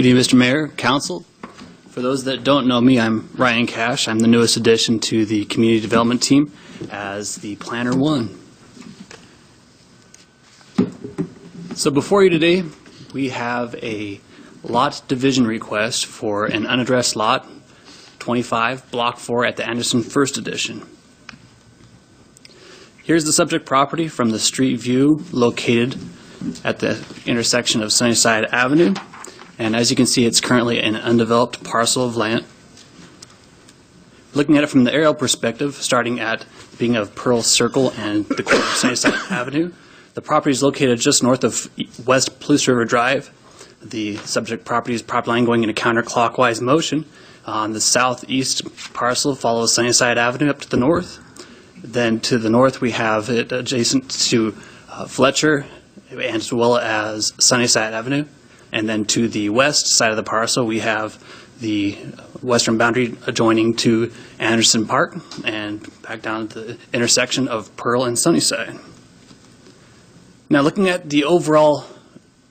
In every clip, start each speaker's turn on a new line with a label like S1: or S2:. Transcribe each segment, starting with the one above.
S1: Good evening, Mr. Mayor, Council. For those that don't know me, I'm Ryan Cash. I'm the newest addition to the Community Development Team as the Planner 1. So before you today, we have a lot division request for an unaddressed lot, 25, Block 4 at the Anderson First Edition. Here's the subject property from the street view located at the intersection of Sunnyside Avenue. And as you can see, it's currently an undeveloped parcel of land. Looking at it from the aerial perspective, starting at being of Pearl Circle and the corner of Sunnyside Avenue, the property is located just north of West Palouse River Drive. The subject property's property line going in a counterclockwise motion. On the southeast parcel follows Sunnyside Avenue up to the north. Then to the north we have it adjacent to Fletcher as well as Sunnyside Avenue. And then to the west side of the parcel, we have the western boundary adjoining to Anderson Park and back down to the intersection of Pearl and Sunnyside. Now, looking at the overall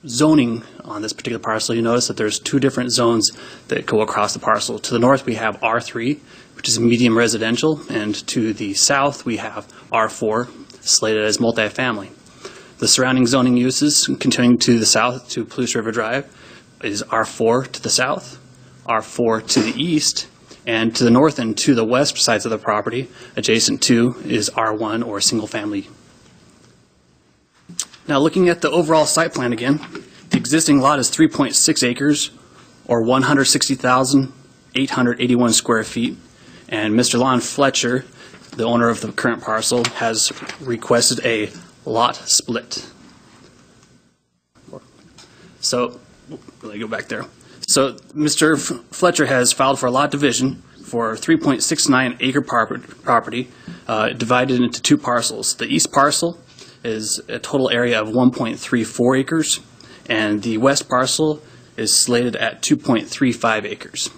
S1: zoning on this particular parcel, you notice that there's two different zones that go across the parcel. To the north, we have R3, which is medium residential, and to the south, we have R4, slated as multifamily. The surrounding zoning uses, continuing to the south to Palouse River Drive, is R4 to the south, R4 to the east, and to the north and to the west sides of the property, adjacent to, is R1 or single family. Now looking at the overall site plan again, the existing lot is 3.6 acres or 160,881 square feet, and Mr. Lon Fletcher, the owner of the current parcel, has requested a lot split. So, let me go back there. So, Mr. Fletcher has filed for a lot division for 3.69 acre property divided into two parcels. The east parcel is a total area of 1.34 acres, and the west parcel is slated at 2.35 acres.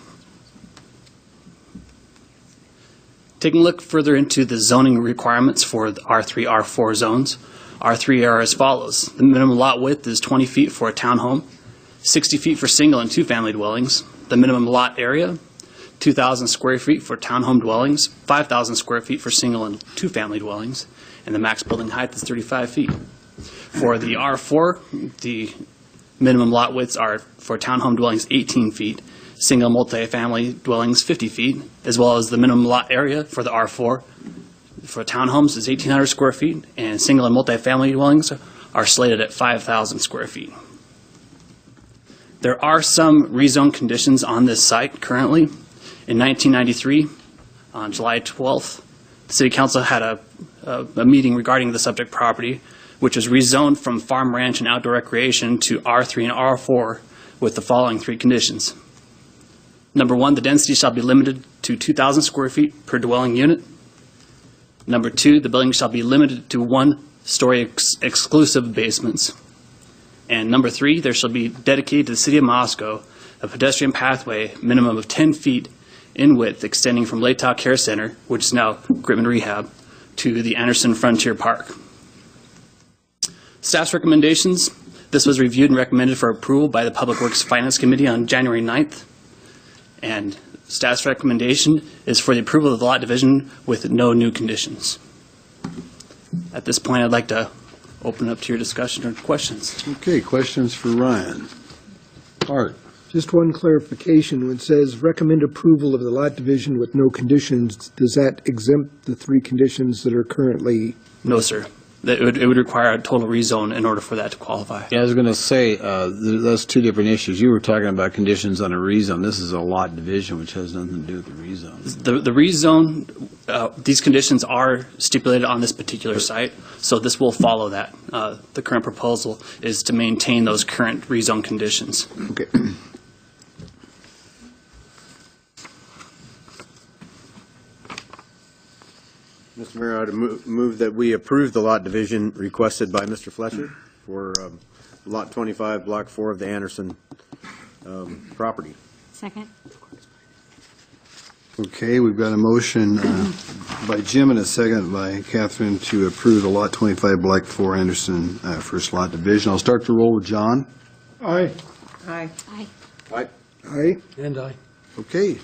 S1: Taking a look further into the zoning requirements for the R3, R4 zones, R3 are as follows. The minimum lot width is 20 feet for a townhome, 60 feet for single and two-family dwellings. The minimum lot area, 2,000 square feet for townhome dwellings, 5,000 square feet for single and two-family dwellings, and the max building height is 35 feet. For the R4, the minimum lot widths are for townhome dwellings 18 feet, single multifamily dwellings 50 feet, as well as the minimum lot area for the R4 for townhomes is 1,800 square feet, and single and multifamily dwellings are slated at 5,000 square feet. There are some rezone conditions on this site currently. In 1993, on July 12th, the City Council had a meeting regarding the subject property, which was rezoned from farm, ranch, and outdoor recreation to R3 and R4 with the following three conditions. Number one, the density shall be limited to 2,000 square feet per dwelling unit. Number two, the building shall be limited to one-story exclusive basements. And number three, there shall be dedicated to the City of Moscow a pedestrian pathway minimum of 10 feet in width extending from Latah Care Center, which is now Gritman Rehab, to the Anderson Frontier Park. Staff's recommendations. This was reviewed and recommended for approval by the Public Works Finance Committee on January 9th. And staff's recommendation is for the approval of the lot division with no new conditions. At this point, I'd like to open up to your discussion or questions.
S2: Okay, questions for Ryan. Art.
S3: Just one clarification. When it says recommend approval of the lot division with no conditions, does that exempt the three conditions that are currently?
S1: No, sir. It would require a total rezone in order for that to qualify.
S2: Yeah, I was going to say, those two different issues. You were talking about conditions on a rezone. This is a lot division, which has nothing to do with the rezone.
S1: The rezone, these conditions are stipulated on this particular site, so this will follow that. The current proposal is to maintain those current rezone conditions.
S3: Okay.
S4: Mr. Mayor, I would move that we approve the lot division requested by Mr. Fletcher for Lot 25, Block 4 of the Anderson property.
S5: Second.
S2: Okay, we've got a motion by Jim and a second by Catherine to approve the Lot 25, Block 4 Anderson first lot division. I'll start the roll with John.
S3: Aye.
S5: Aye. Aye.
S4: Aye.
S3: Aye?
S5: And I.
S3: Okay.